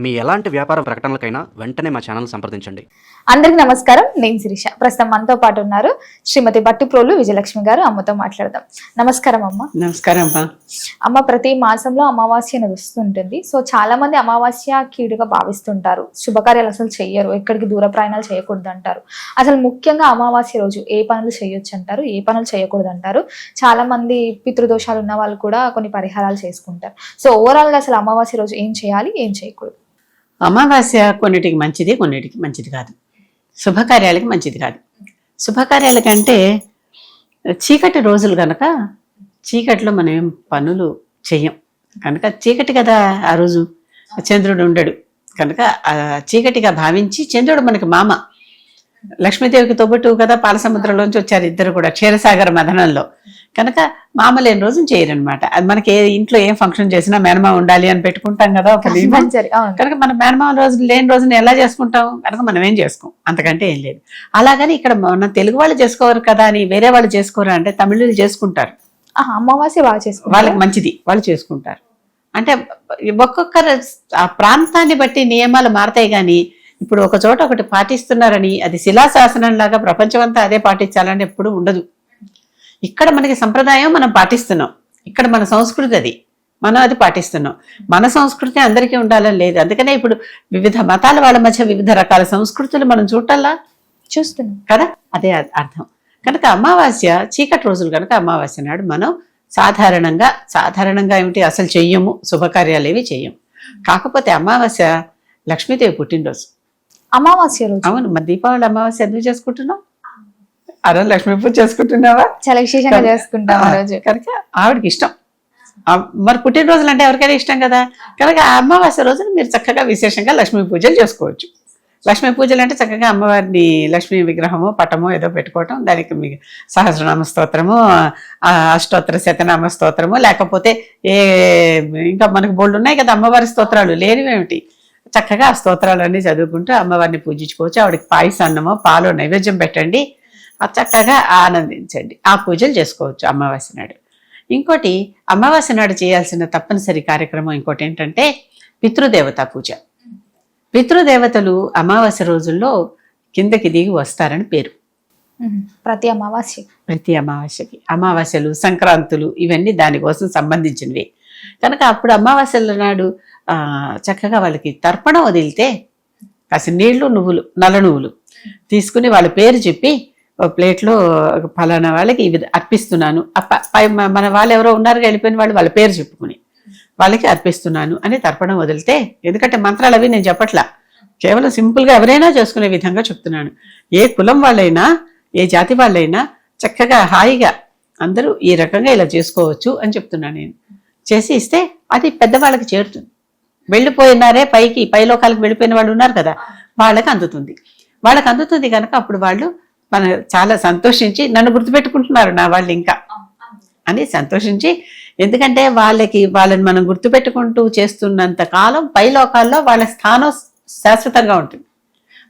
మీ ఎలాంటి వ్యాపార ప్రకటనలకైనా వెంటనే మా ఛానల్ సంప్రదించండి. అందరికి నమస్కారం. నేను శిరీష. ప్రస్తుతం మనతో పాటు ఉన్నారు శ్రీమతి బట్టిప్రోలు విజయలక్ష్మి గారు. అమ్మతో మాట్లాడదాం. నమస్కారం అమ్మ. నమస్కారం అమ్మా. అమ్మ, ప్రతి మాసంలో అమావాస్య అనేది వస్తుంటుంది. సో చాలా మంది అమావాస్య కీడుగా భావిస్తుంటారు, శుభకార్యాలు అసలు చెయ్యరు, ఎక్కడికి దూర ప్రయాణాలు చేయకూడదు అంటారు. అసలు ముఖ్యంగా అమావాస్య రోజు ఏ పనులు చేయొచ్చు అంటారు, ఏ పనులు చేయకూడదు అంటారు? చాలా మంది పితృదోషాలు ఉన్న వాళ్ళు కూడా కొన్ని పరిహారాలు చేసుకుంటారు. సో ఓవరాల్ గా అసలు అమావాస్య రోజు ఏం చేయాలి, ఏం చేయకూడదు? అమావాస్య కొన్నిటికి మంచిది, కొన్నిటికి మంచిది కాదు. శుభకార్యాలకి మంచిది కాదు. శుభకార్యాల కంటే చీకటి రోజులు కనుక చీకటిలో మనం ఏం పనులు చెయ్యం కనుక, చీకటి కదా ఆ రోజు, చంద్రుడు ఉండడు కనుక చీకటిగా భావించి, చంద్రుడు మనకి మామ, లక్ష్మీదేవికి తోబుట్టు కదా, పాలసముద్రంలోంచి వచ్చారు ఇద్దరు కూడా క్షీరసాగర మథనంలో కనుక మామ లేని రోజున చేయరనమాట. అది మనకి ఇంట్లో ఏం ఫంక్షన్ చేసినా మేనమామ ఉండాలి అని పెట్టుకుంటాం కదా ఒక నియమం. కనుక మన మేనమామ రోజు లేని రోజున ఎలా చేసుకుంటాం కనుక మనం ఏం చేసుకోం, అంతకంటే ఏం లేదు. అలాగని ఇక్కడ మన తెలుగు వాళ్ళు చేసుకోరు కదా అని వేరే వాళ్ళు చేసుకోరు అంటే తమిళులు చేసుకుంటారు. అమావాస్య బాగా చేసుకుంటారు, వాళ్ళకి మంచిది, వాళ్ళు చేసుకుంటారు. అంటే ఒక్కొక్కరు ఆ ప్రాంతాన్ని బట్టి నియమాలు మారతాయి. కానీ ఇప్పుడు ఒక చోట ఒకటి పాటిస్తున్నారని అది శిలాశాసనం లాగా ప్రపంచమంతా అదే పాటించాలని ఎప్పుడు ఉండదు. ఇక్కడ మనకి సంప్రదాయం మనం పాటిస్తున్నాం, ఇక్కడ మన సంస్కృతి అది, మనం అది పాటిస్తున్నాం. మన సంస్కృతి అందరికీ ఉండాలని లేదు. అందుకనే ఇప్పుడు వివిధ మతాల వాళ్ళ మధ్య వివిధ రకాల సంస్కృతులు మనం చూస్తున్నాం కదా, అదే అర్థం. కనుక అమావాస్య చీకటి రోజులు కనుక అమావాస్య నాడు మనం సాధారణంగా ఏమిటి అసలు చెయ్యము, శుభకార్యాలు ఏవి చెయ్యము. కాకపోతే అమావాస్య లక్ష్మీదేవి పుట్టినరోజు. అమావాస్య రోజు? అవును. మరి దీపావళి అమావాస్య ఎందుకు చేసుకుంటున్నాం? ఆ రోజు లక్ష్మీ పూజ చేసుకుంటున్నావా? చాలా విశేషంగా చేసుకుంటాం ఆ రోజు. కనుక ఆవిడకి ఇష్టం. మరి పుట్టినరోజులు అంటే ఎవరికైనా ఇష్టం కదా. కనుక ఆ అమావాస్య రోజున మీరు చక్కగా విశేషంగా లక్ష్మీ పూజలు చేసుకోవచ్చు. లక్ష్మీ పూజలు అంటే చక్కగా అమ్మవారిని లక్ష్మీ విగ్రహమో పటమో ఏదో పెట్టుకోవటం, దానికి మీ సహస్రనామ స్తోత్రము, అష్టోత్తర శతనామ స్తోత్రము, లేకపోతే ఇంకా మనకు బోల్డ్ ఉన్నాయి కదా అమ్మవారి స్తోత్రాలు, లేనివేమిటి, చక్కగా ఆ స్తోత్రాలన్నీ చదువుకుంటూ అమ్మవారిని పూజించుకోవచ్చు. ఆవిడకి పాయసాన్నమో పాలు నైవేద్యం పెట్టండి, చక్కగా ఆనందించండి. ఆ పూజలు చేసుకోవచ్చు అమావాస్య నాడు. ఇంకోటి అమావాస్య నాడు చేయాల్సిన తప్పనిసరి కార్యక్రమం ఇంకోటి ఏంటంటే పితృదేవతా పూజ. పితృదేవతలు అమావాస్య రోజుల్లో కిందకి దిగి వస్తారని పేరు. ప్రతి అమావాస్యకి అమావాస్యలు, సంక్రాంతులు ఇవన్నీ దానికోసం సంబంధించినవి కనుక అప్పుడు అమావాస్యల నాడు చక్కగా వాళ్ళకి తర్పణం వదిలితే కాసి నీళ్లు, నువ్వులు, నల్ల నువ్వులు తీసుకుని వాళ్ళ పేరు చెప్పి ప్లేట్లో ఫలానా వాళ్ళకి ఇవి అర్పిస్తున్నాను, మన వాళ్ళు ఎవరో ఉన్నారు వెళ్ళిపోయిన వాళ్ళు వాళ్ళ పేరు చెప్పుకుని వాళ్ళకి అర్పిస్తున్నాను అని తర్పణం వదిలితే, ఎందుకంటే మంత్రాలు అవి నేను చెప్పట్లా, కేవలం సింపుల్గా ఎవరైనా చేసుకునే విధంగా చెప్తున్నాను. ఏ కులం వాళ్ళైనా, ఏ జాతి వాళ్ళైనా చక్కగా హాయిగా అందరూ ఈ రకంగా ఇలా చేసుకోవచ్చు అని చెప్తున్నాను నేను. చేసి ఇస్తే అది పెద్దవాళ్ళకి చేరుతుంది. వెళ్ళిపోయినారే పై లోకాలకు వెళ్ళిపోయిన వాళ్ళు ఉన్నారు కదా, వాళ్ళకి అందుతుంది కనుక అప్పుడు వాళ్ళు మన చాలా సంతోషించి నన్ను గుర్తుపెట్టుకుంటున్నారు నా వాళ్ళు ఇంకా అని సంతోషించి, ఎందుకంటే వాళ్ళని మనం గుర్తుపెట్టుకుంటూ చేస్తున్నంత కాలం పై లోకాల్లో వాళ్ళ స్థానం శాశ్వతంగా ఉంటుంది,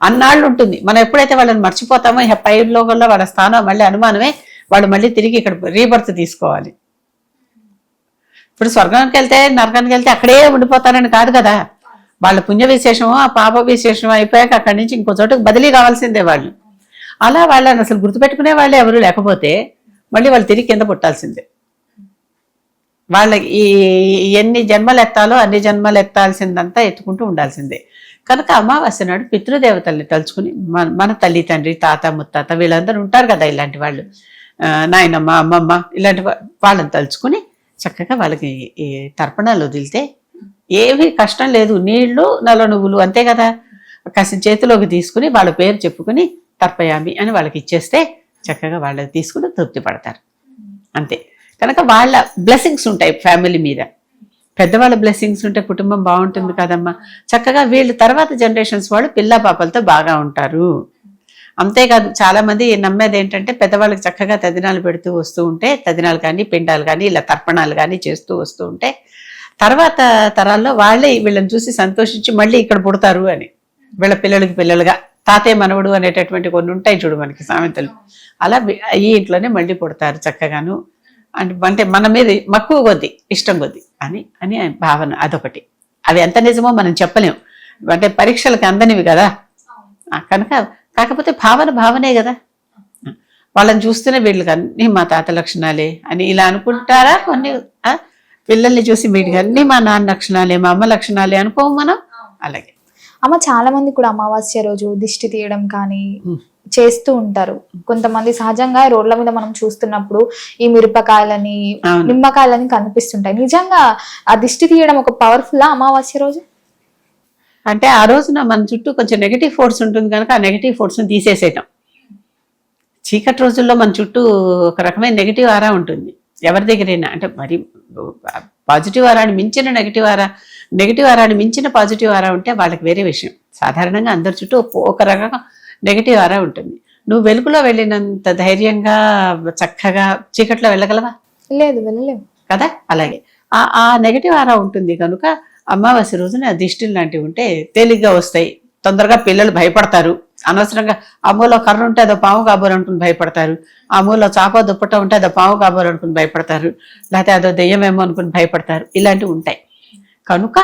అన్నాళ్ళు ఉంటుంది. మనం ఎప్పుడైతే వాళ్ళని మర్చిపోతామో పై లోకంలో వాళ్ళ స్థానం మళ్ళీ అనుమానమే, వాళ్ళు మళ్ళీ తిరిగి ఇక్కడ రీబర్త్ తీసుకోవాలి. ఇప్పుడు స్వర్గానికి వెళ్తే నరకానికి వెళ్తే అక్కడే ఉండిపోతారని కాదు కదా, వాళ్ళ పుణ్య విశేషమో ఆ పాప విశేషమో అయిపోయాక అక్కడి నుంచి ఇంకో చోటుకు బదిలీ కావాల్సిందే వాళ్ళు. అలా వాళ్ళని అసలు గుర్తుపెట్టుకునే వాళ్ళే ఎవరు లేకపోతే మళ్ళీ వాళ్ళు తిరిగి కింద పుట్టాల్సిందే. వాళ్ళకి ఎన్ని జన్మలు ఎత్తాలో అన్ని జన్మలు ఎత్తాల్సిందంతా ఎత్తుకుంటూ ఉండాల్సిందే. కనుక అమావాస్య నాడు పితృదేవతల్ని తలుచుకుని మన తల్లి, తండ్రి, తాత, ముత్తాత వీళ్ళందరూ ఉంటారు కదా, ఇలాంటి వాళ్ళు, నాయనమ్మ, అమ్మమ్మ, ఇలాంటి వాళ్ళని తలుచుకుని చక్కగా వాళ్ళకి ఈ తర్పణాలు వదిలితే ఏమీ కష్టం లేదు. నీళ్లు, నల్ల నువ్వులు అంతే కదా, కాసిన చేతిలోకి తీసుకుని వాళ్ళ పేరు చెప్పుకుని తర్పయామి అని వాళ్ళకి ఇచ్చేస్తే చక్కగా వాళ్ళకి తీసుకుని తృప్తి పడతారు అంతే. కనుక వాళ్ళ బ్లెస్సింగ్స్ ఉంటాయి ఫ్యామిలీ మీద, పెద్దవాళ్ళ బ్లెస్సింగ్స్ ఉంటే కుటుంబం బాగుంటుంది కదమ్మా. చక్కగా వీళ్ళు తర్వాత జనరేషన్స్ వాళ్ళు పిల్ల పాపలతో బాగా ఉంటారు. అంతేకాదు చాలా మంది నమ్మేది ఏంటంటే పెద్దవాళ్ళకి చక్కగా తదినాలు పెడుతూ వస్తూ ఉంటే, తదినాలు కానీ పిండాలు కానీ ఇలా తర్పణాలు కానీ చేస్తూ వస్తూ ఉంటే తర్వాత తరాల్లో వాళ్ళే వీళ్ళని చూసి సంతోషించి మళ్ళీ ఇక్కడ పుడతారు అని, వీళ్ళ పిల్లలుగా తాతయ్య మనవడు అనేటటువంటి కొన్ని ఉంటాయి చూడు మనకి సామెతలు, అలా ఈ ఇంట్లోనే మళ్ళీ పుడతారు చక్కగాను అంటే మన మీద మక్కువ కొద్ది, ఇష్టం కొద్ది అని భావన అదొకటి. అవి ఎంత నిజమో మనం చెప్పలేం. అంటే పరీక్షలకు అందనివి కదా. కనుక కాకపోతే భావనే కదా. వాళ్ళని చూస్తూనే వీళ్ళకి అన్ని మా తాత లక్షణాలే అని ఇలా అనుకుంటారా కొన్ని. పిల్లల్ని చూసి వీటికి అన్ని మా నాన్న లక్షణాలే, మా అమ్మ లక్షణాలే అనుకోము మనం. అలాగే అమ్మ చాలా మంది కూడా అమావాస్య రోజు దిష్టి తీయడం కానీ చేస్తూ ఉంటారు. కొంతమంది సహజంగా రోడ్ల మీద మనం చూస్తున్నప్పుడు ఈ మిరపకాయలని, నిమ్మకాయలని కనిపిస్తుంటాయి. నిజంగా ఆ దిష్టి తీయడం ఒక పవర్ఫుల్ అమావాస్య రోజు? అంటే ఆ రోజున మన చుట్టూ కొంచెం నెగిటివ్ ఫోర్స్ ఉంటుంది కనుక ఆ నెగిటివ్ ఫోర్స్ని తీసేసేయటం. చీకటి రోజుల్లో మన చుట్టూ ఒక రకమైన నెగిటివ్ ఆరా ఉంటుంది ఎవరి దగ్గరైనా. అంటే మరి పాజిటివ్ ఆరాని మించిన నెగిటివ్ ఆరాని మించిన పాజిటివ్ ఆరా ఉంటే వాళ్ళకి వేరే విషయం. సాధారణంగా అందరి చుట్టూ ఒక రకం నెగిటివ్ ఆరా ఉంటుంది. నువ్వు వెలుగులో వెళ్ళినంత ధైర్యంగా చక్కగా చీకట్లో వెళ్ళగలవా? లేదు, వెళ్ళలేము కదా. అలాగే ఆ నెగిటివ్ ఆరా ఉంటుంది కనుక అమావాస్య రోజున దిష్టిలు లాంటివి ఉంటే తేలిగ్గా వస్తాయి. తొందరగా పిల్లలు భయపడతారు. అనవసరంగా అమ్మలో కర్ర ఉంటే అదో పాము కాబోలు అనుకుని భయపడతారు. అమ్మలో చాప దుప్పట ఉంటే అదో పాము కాబోలు అనుకుని భయపడతారు. లేకపోతే అదో దెయ్యమేమో అనుకుని భయపడతారు. ఇలాంటివి ఉంటాయి. కనుక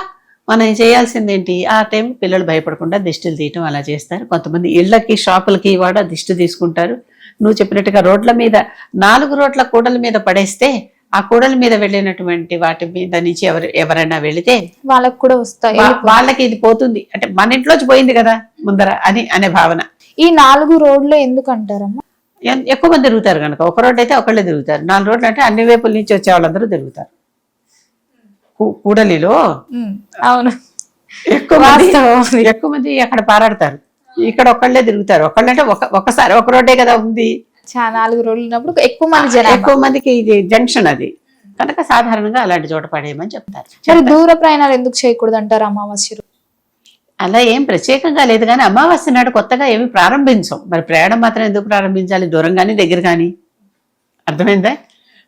మనం చేయాల్సింది ఏంటి, ఆ టైం పిల్లలు భయపడకుండా దిష్టిలు తీయటం అలా చేస్తారు. కొంతమంది ఇళ్లకి షాపులకి కూడా దిష్టి తీసుకుంటారు. నువ్వు చెప్పినట్టుగా రోడ్ల మీద 4 రోడ్ల కూడల మీద పడేస్తే ఆ కూడల మీద వెళ్ళినటువంటి వాటి మీద నుంచి ఎవరైనా వెళితే వాళ్ళకి కూడా వస్తాయి. వాళ్ళకి ఇది పోతుంది అంటే మన ఇంట్లోంచి పోయింది కదా ముందర అనే భావన. ఈ 4 రోడ్లు ఎందుకు అంటారమ్మా? ఎక్కువ మంది తిరుగుతారు కనుక. ఒక రోడ్డు అయితే ఒకళ్ళే తిరుగుతారు. 4 రోడ్లు అంటే అన్ని వైపుల నుంచి వచ్చే వాళ్ళందరూ తిరుగుతారు. కూడలిలో అవును ఎక్కువ మంది అక్కడ పారాడతారు. ఇక్కడ ఒకళ్ళే తిరుగుతారు. ఒకళ్ళంటే ఒకసారి ఒక రోడ్డే కదా ఉంది. 4 రోడ్లు ఉన్నప్పుడు ఎక్కువ మందికి ఇది జంక్షన్ అది కనుక సాధారణంగా అలాంటి చోట పడేయమని చెప్తారు. మరి దూర ప్రయాణాలు ఎందుకు చేయకూడదు అంటారు అమావాస్య? అలా ఏం ప్రత్యేకంగా లేదు కానీ అమావాస్య నాడు కొత్తగా ఏమి ప్రారంభించం. మరి ప్రయాణం మాత్రం ఎందుకు ప్రారంభించాలి? దూరం కానీ దగ్గర కానీ. అర్థమైందా?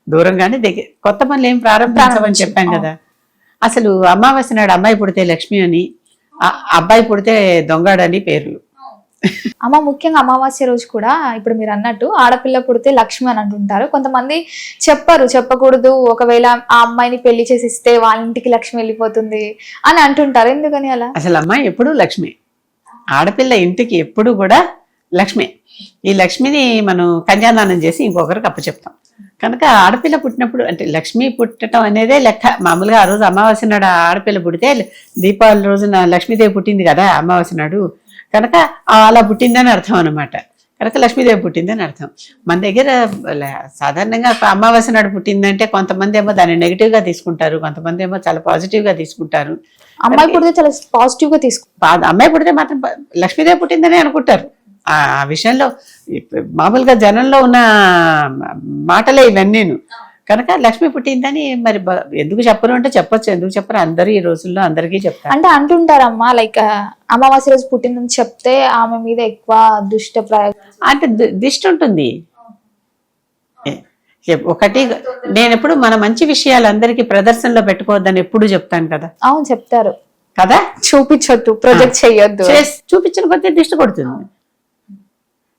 దూరం కానీ దగ్గర కొత్త పనులు ఏం ప్రారంభించమని చెప్పాం కదా. అసలు అమావాస్య నాడు అమ్మాయి పుడితే లక్ష్మి అని, అబ్బాయి పుడితే దొంగడని పేర్లు. అమ్మ ముఖ్యంగా అమావాస్య రోజు కూడా ఇప్పుడు మీరు అన్నట్టు ఆడపిల్ల పుడితే లక్ష్మి అని అంటుంటారు. కొంతమంది చెప్పకూడదు, ఒకవేళ ఆ అమ్మాయిని పెళ్లి చేసి ఇస్తే వాళ్ళ ఇంటికి లక్ష్మి వెళ్ళిపోతుంది అని అంటుంటారు. ఎందుకని అలా? అసలు అమ్మాయి ఎప్పుడు లక్ష్మి, ఆడపిల్ల ఇంటికి ఎప్పుడు కూడా లక్ష్మి. ఈ లక్ష్మిని మనం కన్యాదానం చేసి ఇంకొకరికి అప్పచెప్తాం. కనుక ఆడపిల్ల పుట్టినప్పుడు అంటే లక్ష్మి పుట్టడం అనేదే లెక్క. మామూలుగా ఆ రోజు అమావాస్య నాడు ఆడపిల్ల పుడితే దీపావళి రోజున లక్ష్మీదేవి పుట్టింది కదా అమావాస్య నాడు, కనుక అలా పుట్టిందని అర్థం అనమాట. కనుక లక్ష్మీదేవి పుట్టిందని అర్థం. మన దగ్గర సాధారణంగా అమావాస్య నాడు పుట్టిందంటే కొంతమంది ఏమో దాన్ని నెగిటివ్ గా తీసుకుంటారు, కొంతమంది ఏమో చాలా పాజిటివ్ గా తీసుకుంటారు. అమ్మాయి పుడితే చాలా పాజిటివ్ గా తీసుకుంటారు. అమ్మాయి పుడితే మాత్రం లక్ష్మీదేవి పుట్టిందని అనుకుంటారు. ఆ విషయంలో మామూలుగా జనంలో ఉన్న మాటలే ఇవన్నీను. కనుక లక్ష్మి పుట్టిందని మరి ఎందుకు చెప్పరు అంటే చెప్పొచ్చు, ఎందుకు చెప్పరు? అందరూ ఈ రోజుల్లో అందరికీ చెప్తారు. అంటే అంటుంటారమ్మా, లైక్ అమావాస్య రోజు పుట్టిందని చెప్తే ఆమె మీద ఎక్కువ దుష్ట ప్రయోగం అంటే దిష్టి ఉంటుంది. ఒకటి నేను ఎప్పుడు మన మంచి విషయాలు అందరికీ ప్రదర్శనలో పెట్టుకోవద్దని ఎప్పుడు చెప్తాను కదా. అవును, చెప్తారు కదా. చూపించొద్దు, ప్రొజెక్ట్ చేయొద్దు. చూపించిన కొద్దీ దిష్టి కొడుతుంది.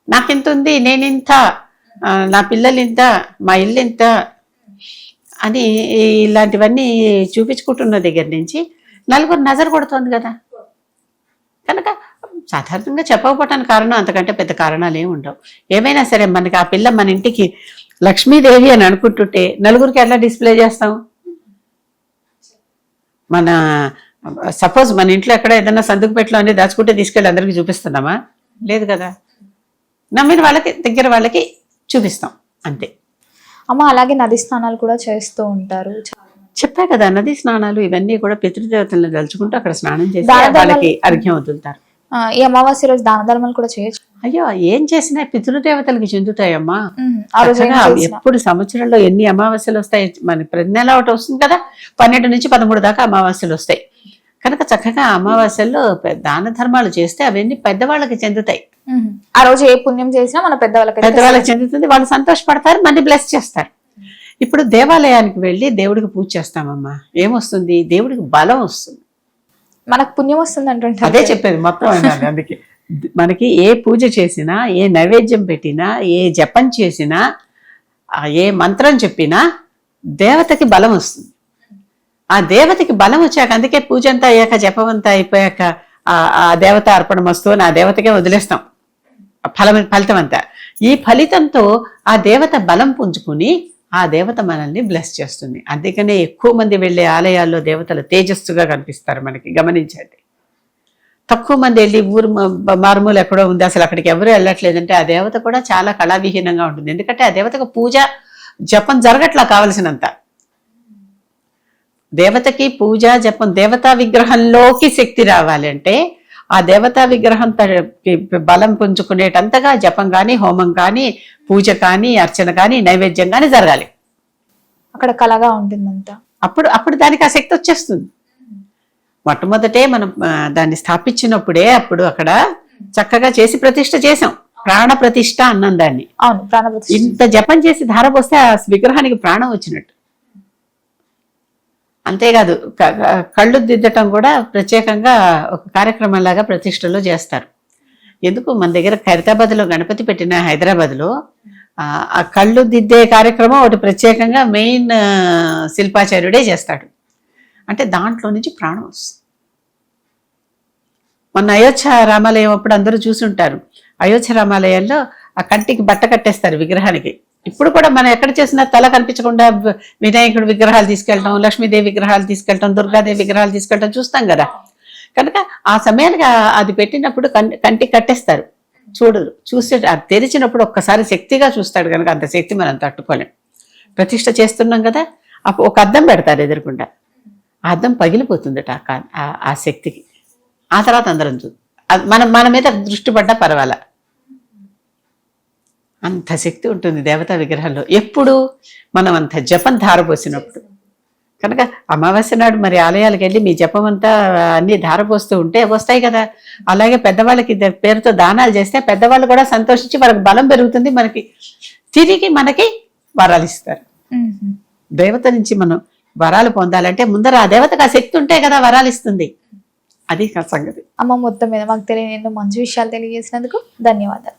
నాకింత ఉంది, నేనింత, నా పిల్లలు ఇంత, మా ఇల్లు ఇంత అని ఇలాంటివన్నీ చూపించుకుంటున్న దగ్గర నుంచి నలుగురు నజర్ కొడుతోంది కదా. కనుక సాధారణంగా చెప్పకపోవటానికి కారణం అంతకంటే పెద్ద కారణాలు ఏమి ఉండవు. ఏమైనా సరే మనకి ఆ పిల్ల మన ఇంటికి లక్ష్మీదేవి అని అనుకుంటుంటే నలుగురికి ఎలా డిస్ప్లే చేస్తాం? మన సపోజ్ మన ఇంట్లో ఎక్కడ ఏదైనా సందుకు పెట్లో అన్ని దాచుకుంటే తీసుకెళ్ళి అందరికీ చూపిస్తున్నామా? లేదు కదా. నమ్మిన వాళ్ళకి దగ్గర వాళ్ళకి చూపిస్తాం అంతే. అమ్మ అలాగే నది స్నానాలు కూడా చేస్తూ ఉంటారు. చెప్పా కదా, నది స్నానాలు ఇవన్నీ కూడా పితృదేవతలను తలుచుకుంటూ అక్కడ స్నానం చేసి వాళ్ళకి అర్ఘ్యం వదులుతారు. ఈ అమావాస్య రోజు దాన ధర్మాలు కూడా చేయొచ్చు. అయ్యో, ఏం చేసినా పితృదేవతలకి చెందుతాయమ్మా. ఎప్పుడు సంవత్సరంలో ఎన్ని అమావాస్యలు వస్తాయి? మన ప్రతి నెల ఒకటి వస్తుంది కదా, 12 నుంచి 13 దాకా అమావాస్యలు వస్తాయి. కనుక చక్కగా అమావాస్యల్లో దాన ధర్మాలు చేస్తే అవన్నీ పెద్దవాళ్ళకి చెందుతాయి. ఆ రోజు ఏ పుణ్యం చేసినా మన పెద్దవాళ్ళకి చెందుతుంది. వాళ్ళు సంతోషపడతారు, మళ్ళీ బ్లెస్ చేస్తారు. ఇప్పుడు దేవాలయానికి వెళ్ళి దేవుడికి పూజ చేస్తామమ్మా, ఏమొస్తుంది? దేవుడికి బలం వస్తుంది, మనకు పుణ్యం వస్తుంది అంటుంటారు. అదే చెప్పేది మొత్తం. అందుకే మనకి ఏ పూజ చేసినా, ఏ నైవేద్యం పెట్టినా, ఏ జపం చేసినా, ఏ మంత్రం చెప్పినా దేవతకి బలం వస్తుంది. ఆ దేవతకి బలం వచ్చాక, అందుకే పూజ అంతా అయ్యాక, జపం అంతా అయిపోయాక ఆ దేవత అర్పణమస్తు అని ఆ దేవతకే వదిలేస్తాం ఫలితం అంతా. ఈ ఫలితంతో ఆ దేవత బలం పుంజుకుని ఆ దేవత మనల్ని బ్లెస్ చేస్తుంది. అందుకనే ఎక్కువ మంది వెళ్ళే ఆలయాల్లో దేవతలు తేజస్సుగా కనిపిస్తారు మనకి, గమనించండి. తక్కువ మంది వెళ్ళి ఊరు మారుమూలు ఎక్కడో ఉంది, అసలు అక్కడికి ఎవరు వెళ్ళట్లేదంటే ఆ దేవత కూడా చాలా కళావిహీనంగా ఉంటుంది. ఎందుకంటే ఆ దేవతకు పూజ జపం జరగట్లా కావలసినంత. దేవతకి పూజ జపం, దేవతా విగ్రహంలోకి శక్తి రావాలి అంటే ఆ దేవతా విగ్రహం బలం పుంజుకునేటంతగా జపం కానీ, హోమం కానీ, పూజ కానీ, అర్చన కానీ, నైవేద్యం కానీ జరగాలి. అక్కడ కళగా ఉంటుందంతా. అప్పుడు దానికి ఆ శక్తి వచ్చేస్తుంది. మొట్టమొదటే మనం దాన్ని స్థాపించినప్పుడే అప్పుడు అక్కడ చక్కగా చేసి ప్రతిష్ఠ చేసాం. ప్రాణ ప్రతిష్ఠ అన్నాం దాన్ని. అవును, ప్రాణప్రతిష్ఠ. ఇంత జపం చేసి ధార పోస్తే ఆ విగ్రహానికి ప్రాణం వచ్చినట్టు. అంతేకాదు కళ్ళు దిద్దటం కూడా ప్రత్యేకంగా ఒక కార్యక్రమం లాగా ప్రతిష్టలో చేస్తారు. ఎందుకు మన దగ్గర ఖైరతాబాద్లో గణపతి పెట్టిన హైదరాబాద్లో ఆ కళ్ళు దిద్దే కార్యక్రమం ఒకటి ప్రత్యేకంగా మెయిన్ శిల్పాచార్యుడే చేస్తాడు. అంటే దాంట్లో నుంచి ప్రాణం వస్తుంది. మొన్న అయోధ్య రామాలయం అప్పుడు అందరూ చూసుంటారు. అయోధ్య రామాలయంలో ఆ కంటికి బట్ట కట్టేస్తారు విగ్రహానికి. ఇప్పుడు కూడా మనం ఎక్కడ చేసినా తల కనిపించకుండా వినాయకుడు విగ్రహాలు తీసుకెళ్ళటం, లక్ష్మీదేవి విగ్రహాలు తీసుకెళ్ళటం, దుర్గాదేవి విగ్రహాలు తీసుకెళ్ళటం చూస్తాం కదా. కనుక ఆ సమయానికి అది పెట్టినప్పుడు కంటికి కట్టేస్తారు. చూస్తే అది తెరిచినప్పుడు ఒక్కసారి శక్తిగా చూస్తాడు కనుక అంత శక్తి మనం తట్టుకోలేం. ప్రతిష్ఠ చేస్తున్నాం కదా, అప్పుడు ఒక అద్దం పెడతారు ఎదురుకుండా. ఆ అద్దం పగిలిపోతుందట ఆ శక్తికి. ఆ తర్వాత అందరం మన మీద దృష్టి పడ్డా పర్వాలా, అంత శక్తి ఉంటుంది దేవతా విగ్రహంలో. ఎప్పుడు మనం అంత జపం ధారపోసినప్పుడు. కనుక అమావాస్య నాడు మరి ఆలయాలకు వెళ్ళి మీ జపం అంతా అన్ని ధారపోస్తూ ఉంటే వస్తాయి కదా. అలాగే పెద్దవాళ్ళకి పేరుతో దానాలు చేస్తే పెద్దవాళ్ళు కూడా సంతోషించి వాళ్ళకి బలం పెరుగుతుంది, మనకి తిరిగి మనకి వరాలు ఇస్తారు. దేవత నుంచి మనం వరాలు పొందాలంటే ముందర ఆ దేవతకు ఆ శక్తి ఉంటే కదా వరాలు ఇస్తుంది. అది సంగతి. అమ్మ మొత్తం మీద మాకు తెలియని ఎన్నో మంచి విషయాలు తెలియజేసినందుకు ధన్యవాదాలు.